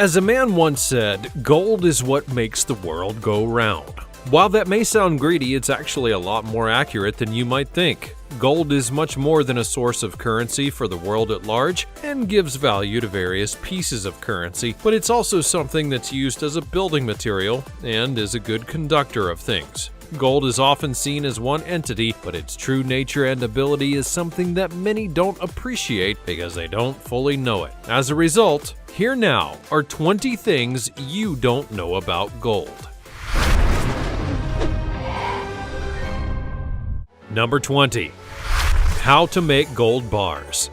As a man once said, gold is what makes the world go round. While that may sound greedy, it's actually a lot more accurate than you might think. Gold is much more than a source of currency for the world at large and gives value to various pieces of currency, but it's also something that's used as a building material and is a good conductor of things. Gold is often seen as one entity, but its true nature and ability is something that many don't appreciate because they don't fully know it. As a result, here now are 20 things you don't know about gold. Number 20. How to make gold bars.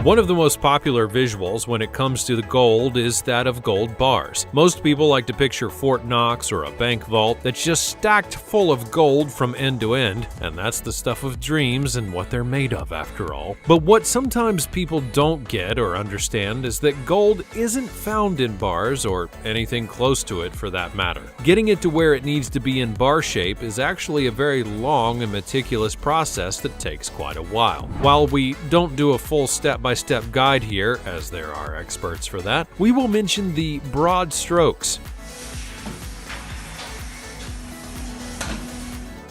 One of the most popular visuals when it comes to the gold is that of gold bars. Most people like to picture Fort Knox or a bank vault that's just stacked full of gold from end to end, and that's the stuff of dreams and what they're made of after all. But what sometimes people don't get or understand is that gold isn't found in bars or anything close to it for that matter. Getting it to where it needs to be in bar shape is actually a very long and meticulous process that takes quite a while. While we don't do a full step-by-step guide here, as there are experts for that, we will mention the broad strokes.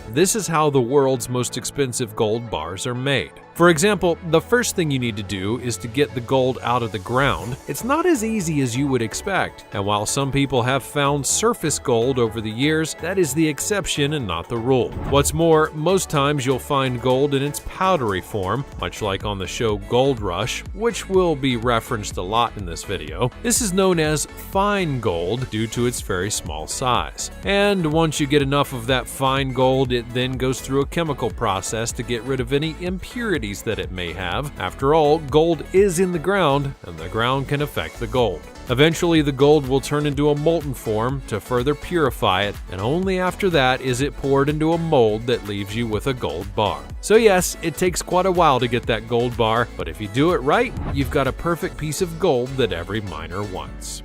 This is how the world's most expensive gold bars are made. For example, the first thing you need to do is to get the gold out of the ground. It's not as easy as you would expect, and while some people have found surface gold over the years, that is the exception and not the rule. What's more, most times you'll find gold in its powdery form, much like on the show Gold Rush, which will be referenced a lot in this video. This is known as fine gold due to its very small size. And once you get enough of that fine gold, it then goes through a chemical process to get rid of any impurities that it may have. After all, gold is in the ground, and the ground can affect the gold. Eventually, the gold will turn into a molten form to further purify it, and only after that is it poured into a mold that leaves you with a gold bar. So yes, it takes quite a while to get that gold bar, but if you do it right, you've got a perfect piece of gold that every miner wants.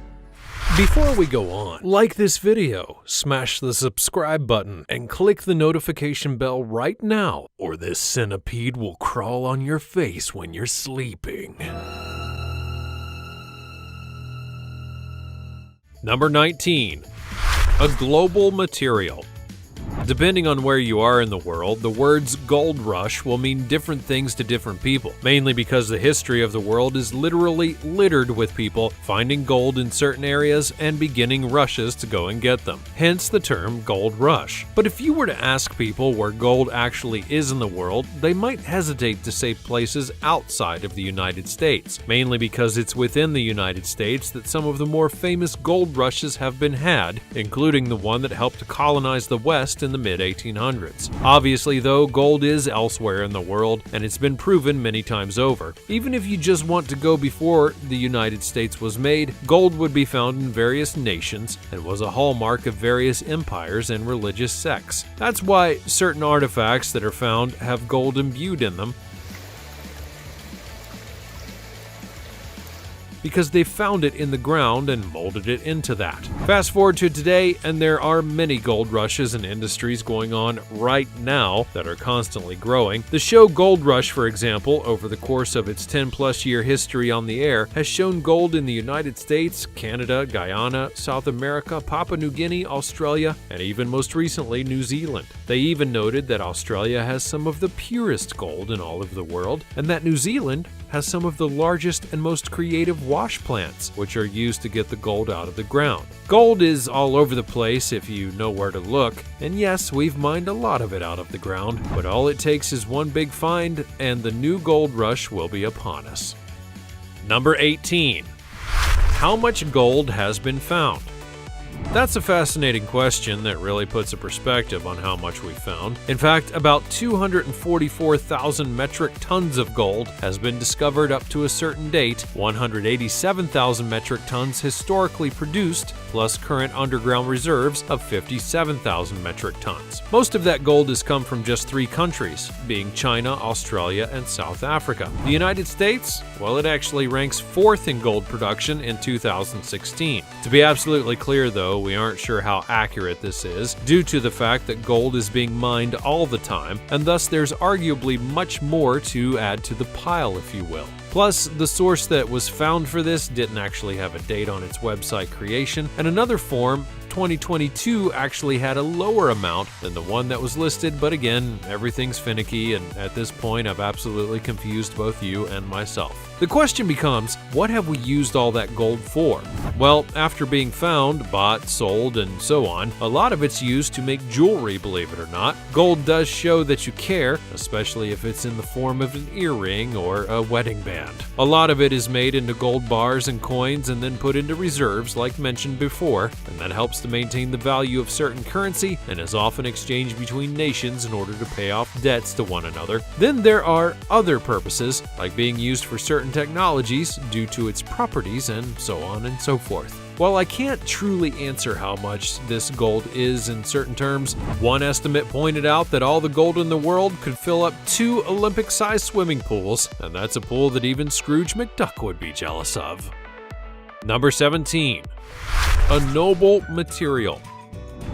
Before we go on, like this video, smash the subscribe button, and click the notification bell right now, or this centipede will crawl on your face when you're sleeping. Number 19. A global material. Depending on where you are in the world, the words gold rush will mean different things to different people, mainly because the history of the world is literally littered with people finding gold in certain areas and beginning rushes to go and get them. Hence the term gold rush. But if you were to ask people where gold actually is in the world, they might hesitate to say places outside of the United States, mainly because it's within the United States that some of the more famous gold rushes have been had, including the one that helped to colonize the West in the mid-1800s. Obviously, though, gold is elsewhere in the world, and it's been proven many times over. Even if you just want to go before the United States was made, gold would be found in various nations and was a hallmark of various empires and religious sects. That's why certain artifacts that are found have gold imbued in them, because they found it in the ground and molded it into that. Fast forward to today, and there are many gold rushes and industries going on right now that are constantly growing. The show Gold Rush, for example, over the course of its 10-plus year history on the air, has shown gold in the United States, Canada, Guyana, South America, Papua New Guinea, Australia, and even most recently, New Zealand. They even noted that Australia has some of the purest gold in all of the world, and that New Zealand has some of the largest and most creative wash plants, which are used to get the gold out of the ground. Gold is all over the place if you know where to look, and yes, we've mined a lot of it out of the ground, but all it takes is one big find, and the new gold rush will be upon us. Number 18. How much gold has been found? That's a fascinating question that really puts a perspective on how much we've found. In fact, about 244,000 metric tons of gold has been discovered up to a certain date, 187,000 metric tons historically produced, plus current underground reserves of 57,000 metric tons. Most of that gold has come from just 3 countries, being China, Australia, and South Africa. The United States? Well, it actually ranks 4th in gold production in 2016. To be absolutely clear, though, we aren't sure how accurate this is, due to the fact that gold is being mined all the time, and thus there's arguably much more to add to the pile, if you will. Plus, the source that was found for this didn't actually have a date on its website creation, and another form, 2022, actually had a lower amount than the one that was listed, but again, everything's finicky, and at this point I've absolutely confused both you and myself. The question becomes, what have we used all that gold for? Well, after being found, bought, sold, and so on, a lot of it's used to make jewelry, believe it or not. Gold does show that you care, especially if it's in the form of an earring or a wedding band. A lot of it is made into gold bars and coins and then put into reserves like mentioned before, and that helps to maintain the value of certain currency and is often exchanged between nations in order to pay off debts to one another. Then there are other purposes, like being used for certain technologies due to its properties and so on and so forth. While I can't truly answer how much this gold is in certain terms, one estimate pointed out that all the gold in the world could fill up 2 Olympic-sized swimming pools, and that's a pool that even Scrooge McDuck would be jealous of. Number 17. A noble material.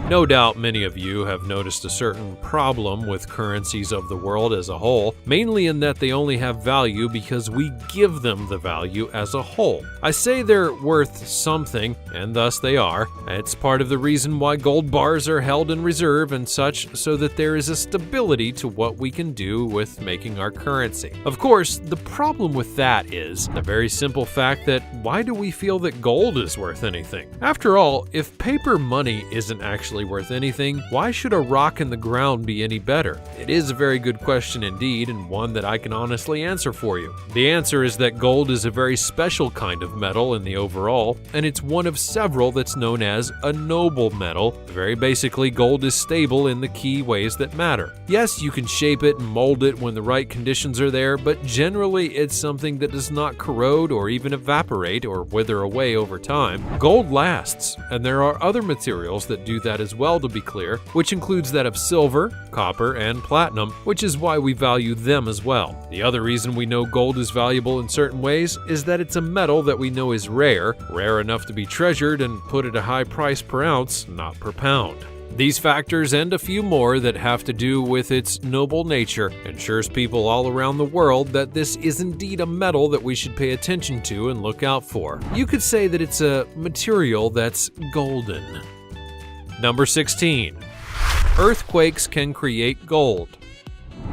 No doubt many of you have noticed a certain problem with currencies of the world as a whole, mainly in that they only have value because we give them the value as a whole. I say they're worth something, and thus they are. It's part of the reason why gold bars are held in reserve and such, so that there is a stability to what we can do with making our currency. Of course, the problem with that is the very simple fact that why do we feel that gold is worth anything? After all, if paper money isn't actually worth anything, why should a rock in the ground be any better? It is a very good question indeed, and one that I can honestly answer for you. The answer is that gold is a very special kind of metal in the overall, and it's one of several that's known as a noble metal. Very basically, gold is stable in the key ways that matter. Yes, you can shape it and mold it when the right conditions are there, but generally it's something that does not corrode or even evaporate or wither away over time. Gold lasts, and there are other materials that do that as well, to be clear, which includes that of silver, copper, and platinum, which is why we value them as well. The other reason we know gold is valuable in certain ways is that it's a metal that we know is rare enough to be treasured and put at a high price per ounce, not per pound. These factors and a few more that have to do with its noble nature ensures people all around the world that this is indeed a metal that we should pay attention to and look out for. You could say that it's a material that's golden. Number 16. Earthquakes can create gold.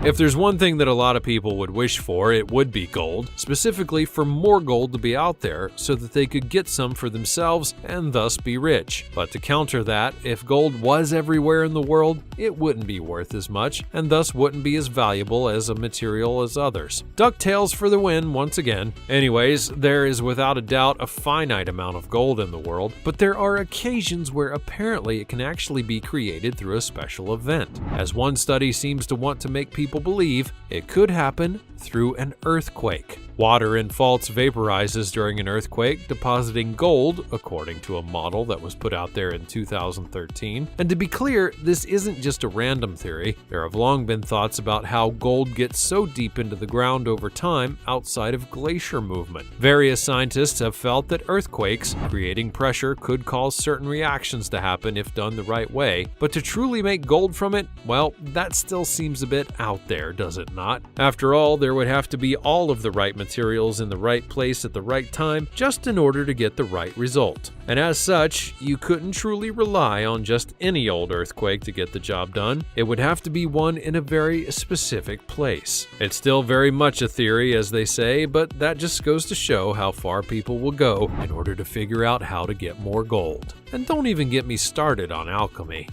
If there's one thing that a lot of people would wish for, it would be gold, specifically for more gold to be out there so that they could get some for themselves and thus be rich. But to counter that, if gold was everywhere in the world, it wouldn't be worth as much and thus wouldn't be as valuable as a material as others. DuckTales for the win once again. Anyways, there is without a doubt a finite amount of gold in the world, but there are occasions where apparently it can actually be created through a special event. As one study seems to want to make people believe, it could happen through an earthquake. Water in faults vaporizes during an earthquake, depositing gold, according to a model that was put out there in 2013. And to be clear, this isn't just a random theory. There have long been thoughts about how gold gets so deep into the ground over time outside of glacier movement. Various scientists have felt that earthquakes, creating pressure, could cause certain reactions to happen if done the right way, but to truly make gold from it, well, that still seems a bit out there, does it not? After all, there would have to be all of the right materials in the right place at the right time just in order to get the right result. And as such, you couldn't truly rely on just any old earthquake to get the job done. It would have to be one in a very specific place. It's still very much a theory, as they say, but that just goes to show how far people will go in order to figure out how to get more gold. And don't even get me started on alchemy.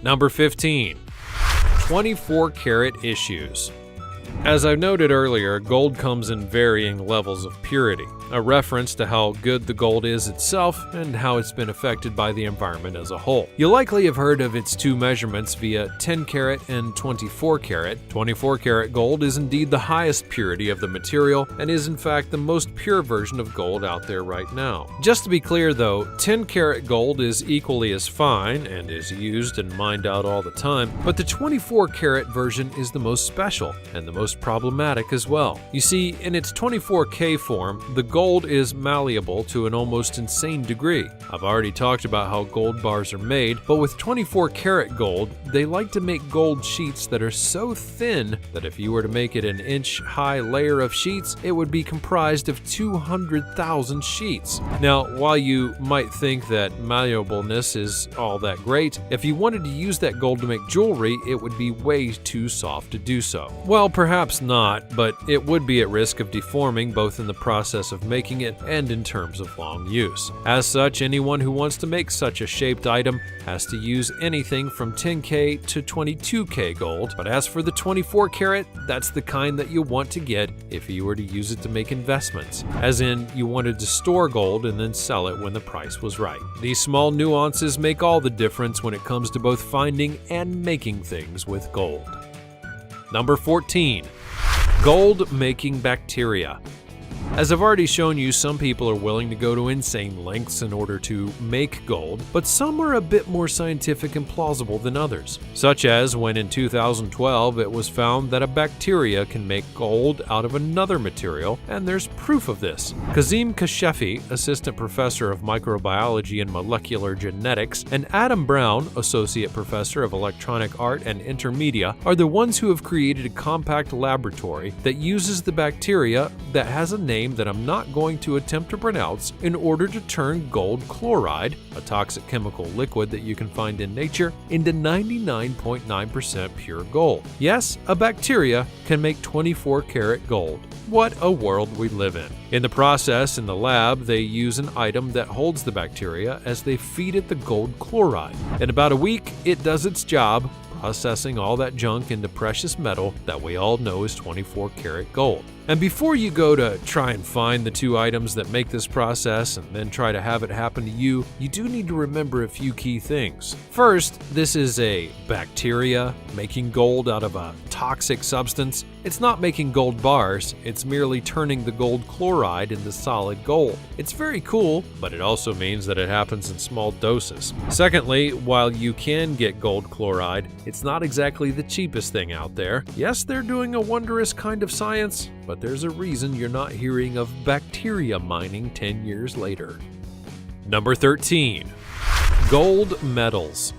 Number 15. 24-karat issues. As I noted earlier, gold comes in varying levels of purity, a reference to how good the gold is itself and how it's been affected by the environment as a whole. You'll likely have heard of its two measurements via 10 karat and 24 karat. 24 karat gold is indeed the highest purity of the material and is in fact the most pure version of gold out there right now. Just to be clear though, 10 karat gold is equally as fine and is used and mined out all the time, but the 24 karat version is the most special and the most problematic as well. You see, in its 24K form, the gold is malleable to an almost insane degree. I've already talked about how gold bars are made, but with 24 karat gold, they like to make gold sheets that are so thin that if you were to make it an inch-high layer of sheets, it would be comprised of 200,000 sheets. Now, while you might think that malleableness is all that great, if you wanted to use that gold to make jewelry, it would be way too soft to do so. Well, perhaps not, but it would be at risk of deforming both in the process of making it and in terms of long use. As such, anyone who wants to make such a shaped item has to use anything from 10K to 22K gold, but as for the 24 karat, that's the kind that you want to get if you were to use it to make investments, as in you wanted to store gold and then sell it when the price was right. These small nuances make all the difference when it comes to both finding and making things with gold. Number 14. Gold-making bacteria. As I've already shown you, some people are willing to go to insane lengths in order to make gold, but some are a bit more scientific and plausible than others, such as when in 2012 it was found that a bacteria can make gold out of another material, and there's proof of this. Kazim Kashefi, assistant professor of microbiology and molecular genetics, and Adam Brown, associate professor of electronic art and intermedia, are the ones who have created a compact laboratory that uses the bacteria that has a name that I'm not going to attempt to pronounce in order to turn gold chloride, a toxic chemical liquid that you can find in nature, into 99.9% pure gold. Yes, a bacteria can make 24 karat gold. What a world we live in. In the process, in the lab, they use an item that holds the bacteria as they feed it the gold chloride. In about a week, it does its job, processing all that junk into precious metal that we all know is 24 karat gold. And before you go to try and find the two items that make this process and then try to have it happen to you, you do need to remember a few key things. First, this is a bacteria making gold out of a toxic substance. It's not making gold bars, it's merely turning the gold chloride into solid gold. It's very cool, but it also means that it happens in small doses. Secondly, while you can get gold chloride, it's not exactly the cheapest thing out there. Yes, they're doing a wondrous kind of science, but there's a reason you're not hearing of bacteria mining 10 years later. Number 13. Gold medals.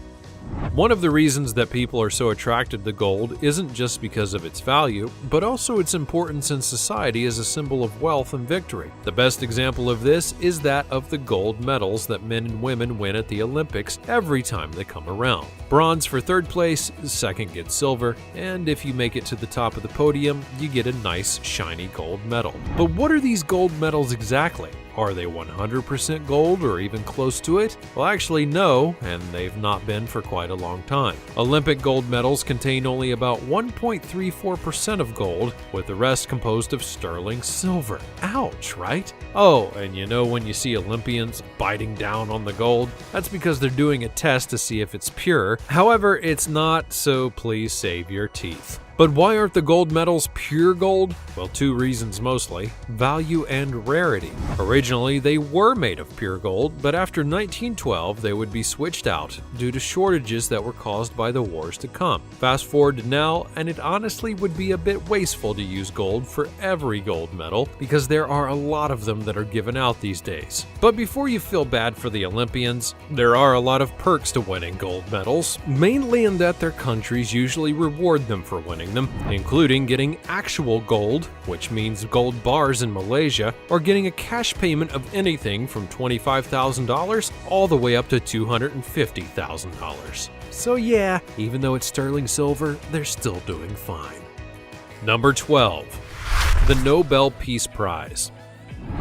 One of the reasons that people are so attracted to gold isn't just because of its value, but also its importance in society as a symbol of wealth and victory. The best example of this is that of the gold medals that men and women win at the Olympics every time they come around. Bronze for third place, second gets silver, and if you make it to the top of the podium, you get a nice shiny gold medal. But what are these gold medals exactly? Are they 100% gold or even close to it? Well, actually no, and they've not been for quite a long time. Olympic gold medals contain only about 1.34% of gold, with the rest composed of sterling silver. Ouch, right? Oh, and you know when you see Olympians biting down on the gold? That's because they're doing a test to see if it's pure. However, it's not, so please save your teeth. But why aren't the gold medals pure gold? Well, two reasons mostly: value and rarity. Originally, they were made of pure gold, but after 1912, they would be switched out due to shortages that were caused by the wars to come. Fast forward to now, and it honestly would be a bit wasteful to use gold for every gold medal because there are a lot of them that are given out these days. But before you feel bad for the Olympians, there are a lot of perks to winning gold medals, mainly in that their countries usually reward them for winning them, including getting actual gold, which means gold bars in Malaysia, or getting a cash payment of anything from $25,000 all the way up to $250,000. So yeah, even though it's sterling silver, they're still doing fine. Number 12. The Nobel Peace Prize.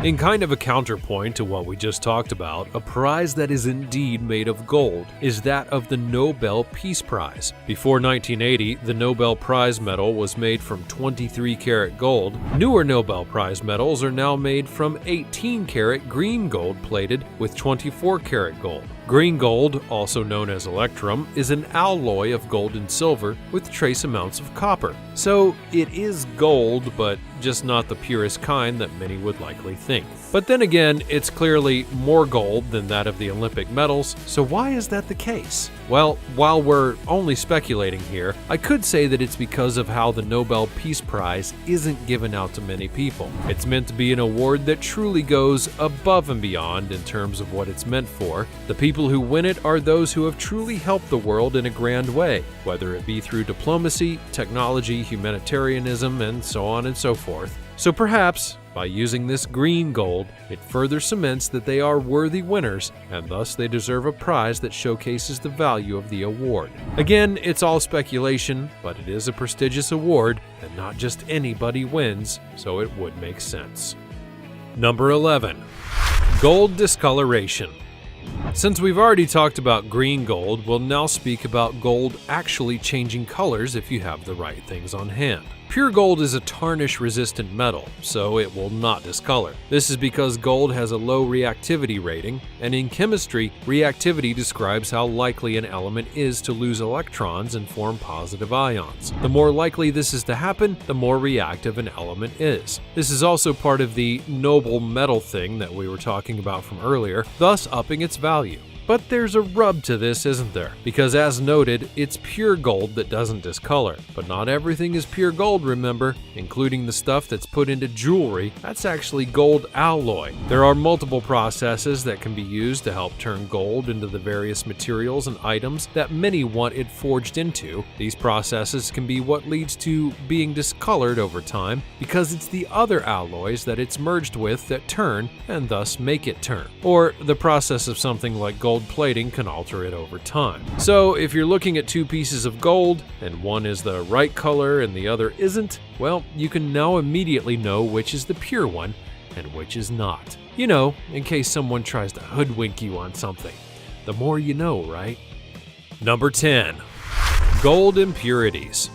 In kind of a counterpoint to what we just talked about, a prize that is indeed made of gold is that of the Nobel Peace Prize. Before 1980, the Nobel Prize medal was made from 23 karat gold. Newer Nobel Prize medals are now made from 18 karat green gold plated with 24 karat gold. Green gold, also known as electrum, is an alloy of gold and silver with trace amounts of copper. So it is gold, but just not the purest kind that many would likely think. But then again, it's clearly more gold than that of the Olympic medals, so why is that the case? Well, while we're only speculating here, I could say that it's because of how the Nobel Peace Prize isn't given out to many people. It's meant to be an award that truly goes above and beyond in terms of what it's meant for. The people who win it are those who have truly helped the world in a grand way, whether it be through diplomacy, technology, humanitarianism, and so on and so forth. So perhaps, by using this green gold, it further cements that they are worthy winners, and thus they deserve a prize that showcases the value of the award. Again, it's all speculation, but it is a prestigious award, and not just anybody wins, so it would make sense. Number 11. Gold discoloration. Since we've already talked about green gold, we'll now speak about gold actually changing colors if you have the right things on hand. Pure gold is a tarnish-resistant metal, so it will not discolor. This is because gold has a low reactivity rating, and in chemistry, reactivity describes how likely an element is to lose electrons and form positive ions. The more likely this is to happen, the more reactive an element is. This is also part of the noble metal thing that we were talking about from earlier, thus upping its value. But there's a rub to this, isn't there? Because as noted, it's pure gold that doesn't discolor. But not everything is pure gold, remember, including the stuff that's put into jewelry. That's actually gold alloy. There are multiple processes that can be used to help turn gold into the various materials and items that many want it forged into. These processes can be what leads to being discolored over time because it's the other alloys that it's merged with that turn and thus make it turn. Or the process of something like gold plating can alter it over time. So if you're looking at two pieces of gold and one is the right color and the other isn't, well, you can now immediately know which is the pure one and which is not. You know, in case someone tries to hoodwink you on something. The more you know, right? Number 10. Gold impurities.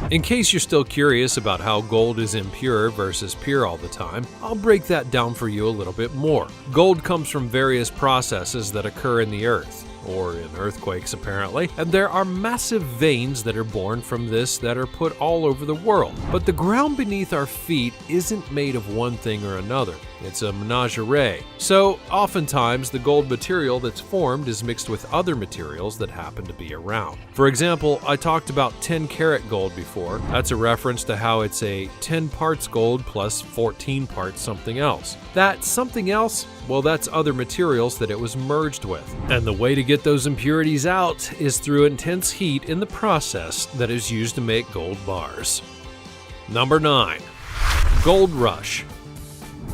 In case you're still curious about how gold is impure versus pure all the time, I'll break that down for you a little bit more. Gold comes from various processes that occur in the earth, or in earthquakes apparently, and there are massive veins that are born from this that are put all over the world. But the ground beneath our feet isn't made of one thing or another. It's a menagerie. So oftentimes the gold material that's formed is mixed with other materials that happen to be around. For example, I talked about 10-karat gold before. That's a reference to how it's a 10 parts gold plus 14 parts something else. That something else, well, that's other materials that it was merged with. And the way to get those impurities out is through intense heat in the process that is used to make gold bars. Number 9. Gold rush.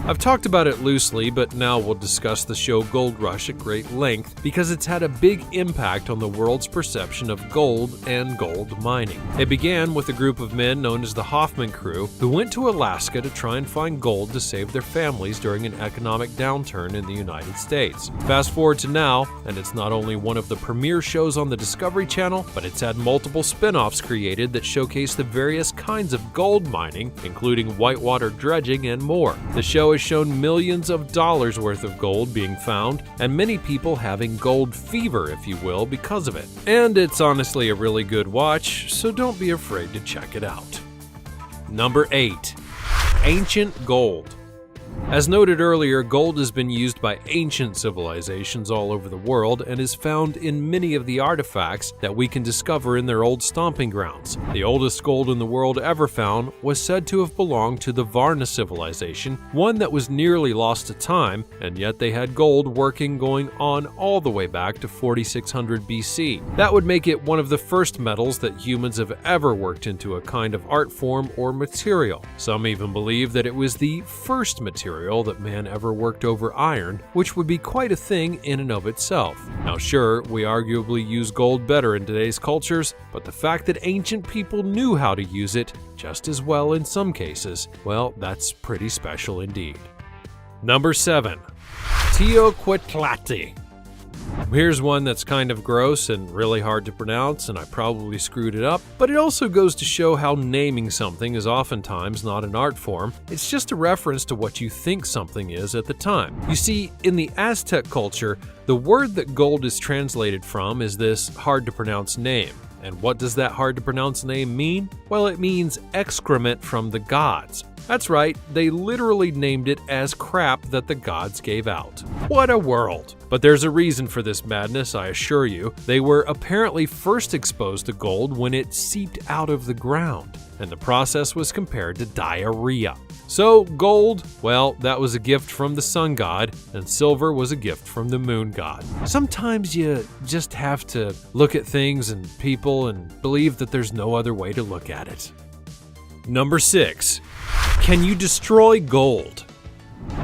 I've talked about it loosely, but now we'll discuss the show Gold Rush at great length because it's had a big impact on the world's perception of gold and gold mining. It began with a group of men known as the Hoffman Crew who went to Alaska to try and find gold to save their families during an economic downturn in the United States. Fast forward to now, and it's not only one of the premier shows on the Discovery Channel, but it's had multiple spin-offs created that showcase the various kinds of gold mining, including whitewater dredging and more. The show has shown millions of dollars worth of gold being found, and many people having gold fever, if you will, because of it. And it's honestly a really good watch, so don't be afraid to check it out. Number 8. Ancient gold. As noted earlier, gold has been used by ancient civilizations all over the world and is found in many of the artifacts that we can discover in their old stomping grounds. The oldest gold in the world ever found was said to have belonged to the Varna civilization, one that was nearly lost to time, and yet they had gold working going on all the way back to 4600 BC. That would make it one of the first metals that humans have ever worked into a kind of art form or material. Some even believe that it was the first material that man ever worked over iron, which would be quite a thing in and of itself. Now sure, we arguably use gold better in today's cultures, but the fact that ancient people knew how to use it just as well in some cases, well, that's pretty special indeed. Number 7. Teoquatlatli. Here's one that's kind of gross and really hard to pronounce, and I probably screwed it up, but it also goes to show how naming something is oftentimes not an art form. It's just a reference to what you think something is at the time. You see, in the Aztec culture, the word that gold is translated from is this hard-to-pronounce name. And what does that hard-to-pronounce name mean? Well, it means excrement from the gods. That's right, they literally named it as crap that the gods gave out. What a world! But there's a reason for this madness, I assure you. They were apparently first exposed to gold when it seeped out of the ground, and the process was compared to diarrhea. So gold, well, that was a gift from the sun god, and silver was a gift from the moon god. Sometimes you just have to look at things and people and believe that there's no other way to look at it. Number 6. Can you destroy gold?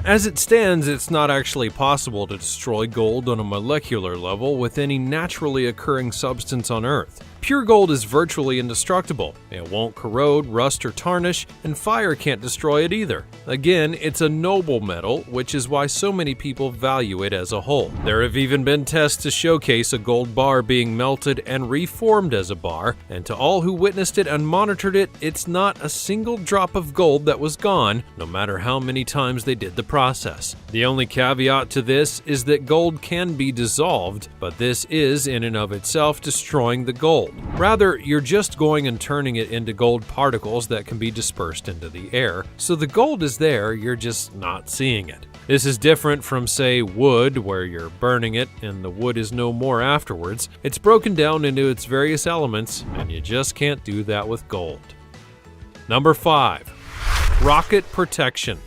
As it stands, it's not actually possible to destroy gold on a molecular level with any naturally occurring substance on Earth. Pure gold is virtually indestructible. It won't corrode, rust, or tarnish, and fire can't destroy it either. Again, it's a noble metal, which is why so many people value it as a whole. There have even been tests to showcase a gold bar being melted and reformed as a bar, and to all who witnessed it and monitored it, it's not a single drop of gold that was gone, no matter how many times they did the process. The only caveat to this is that gold can be dissolved, but this is in and of itself destroying the gold. Rather, you're just going and turning it into gold particles that can be dispersed into the air, so the gold is there, you're just not seeing it. This is different from, say, wood, where you're burning it and the wood is no more afterwards. It's broken down into its various elements, and you just can't do that with gold. Number 5. Rocket protection.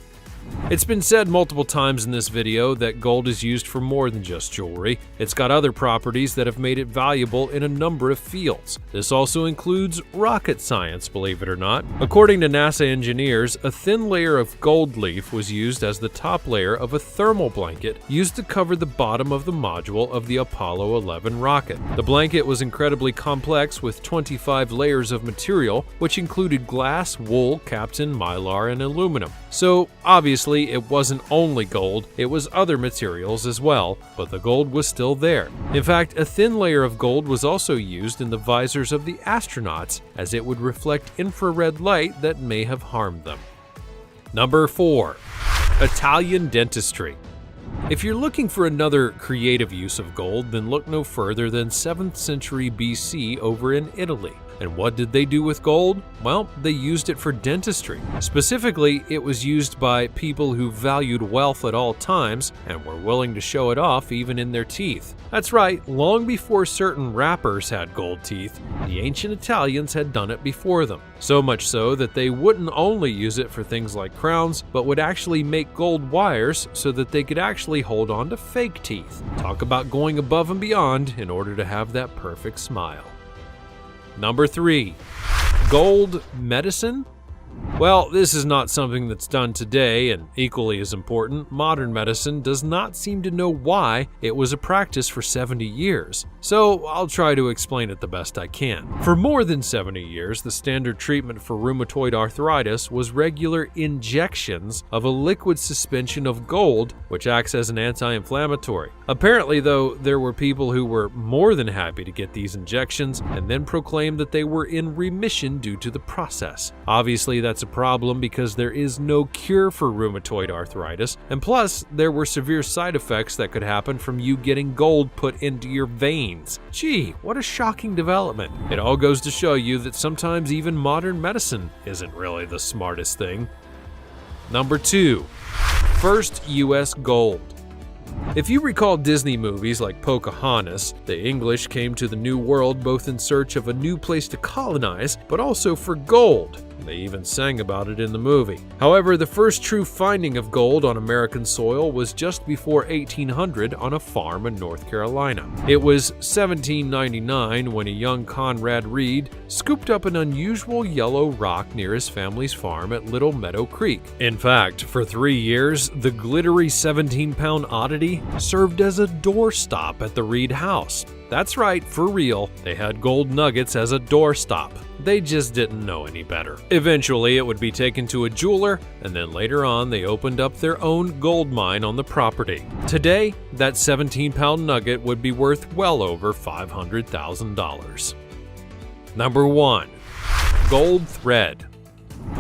It's been said multiple times in this video that gold is used for more than just jewelry. It's got other properties that have made it valuable in a number of fields. This also includes rocket science, believe it or not. According to NASA engineers, a thin layer of gold leaf was used as the top layer of a thermal blanket used to cover the bottom of the module of the Apollo 11 rocket. The blanket was incredibly complex with 25 layers of material, which included glass, wool, captain, mylar, and aluminum. So, obviously, it wasn't only gold, it was other materials as well, but the gold was still there. In fact, a thin layer of gold was also used in the visors of the astronauts, as it would reflect infrared light that may have harmed them. Number 4. Italian dentistry. If you're looking for another creative use of gold, then look no further than 7th century BC over in Italy. And what did they do with gold? Well, they used it for dentistry. Specifically, it was used by people who valued wealth at all times and were willing to show it off even in their teeth. That's right, long before certain rappers had gold teeth, the ancient Italians had done it before them. So much so that they wouldn't only use it for things like crowns, but would actually make gold wires so that they could actually hold on to fake teeth. Talk about going above and beyond in order to have that perfect smile. Number 3. Gold medicine? Well, this is not something that's done today, and equally as important, modern medicine does not seem to know why it was a practice for 70 years. So I'll try to explain it the best I can. For more than 70 years, the standard treatment for rheumatoid arthritis was regular injections of a liquid suspension of gold, which acts as an anti-inflammatory. Apparently, though, there were people who were more than happy to get these injections and then proclaimed that they were in remission due to the process. Obviously, that's a problem because there is no cure for rheumatoid arthritis, and plus, there were severe side effects that could happen from you getting gold put into your veins. Gee, what a shocking development. It all goes to show you that sometimes even modern medicine isn't really the smartest thing. Number 2. First U.S. gold. If you recall Disney movies like Pocahontas, the English came to the New World both in search of a new place to colonize, but also for gold. They even sang about it in the movie. However, the first true finding of gold on American soil was just before 1800 on a farm in North Carolina. It was 1799 when a young Conrad Reed scooped up an unusual yellow rock near his family's farm at Little Meadow Creek. In fact, for 3 years, the glittery 17-pound oddity served as a doorstop at the Reed house. That's right, for real, they had gold nuggets as a doorstop. They just didn't know any better. Eventually, it would be taken to a jeweler, and then later on, they opened up their own gold mine on the property. Today, that 17-pound nugget would be worth well over $500,000. Number 1. Gold thread.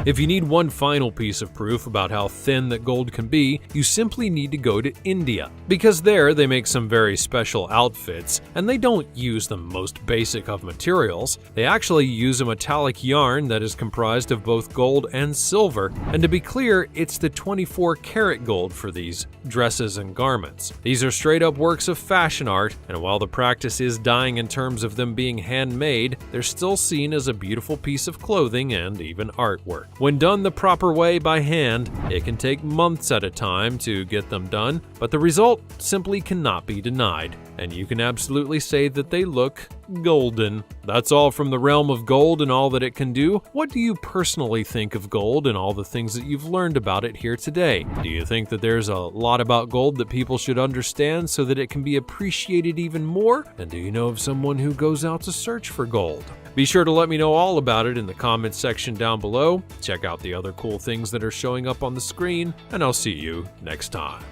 If you need one final piece of proof about how thin that gold can be, you simply need to go to India, because there they make some very special outfits, and they don't use the most basic of materials. They actually use a metallic yarn that is comprised of both gold and silver, and to be clear, it's the 24-karat gold for these dresses and garments. These are straight-up works of fashion art, and while the practice is dying in terms of them being handmade, they're still seen as a beautiful piece of clothing and even artwork. When done the proper way by hand, it can take months at a time to get them done, but the result simply cannot be denied, and you can absolutely say that they look golden. That's all from the realm of gold and all that it can do. What do you personally think of gold and all the things that you've learned about it here today? Do you think that there's a lot about gold that people should understand so that it can be appreciated even more? And do you know of someone who goes out to search for gold? Be sure to let me know all about it in the comments section down below. Check out the other cool things that are showing up on the screen, and I'll see you next time.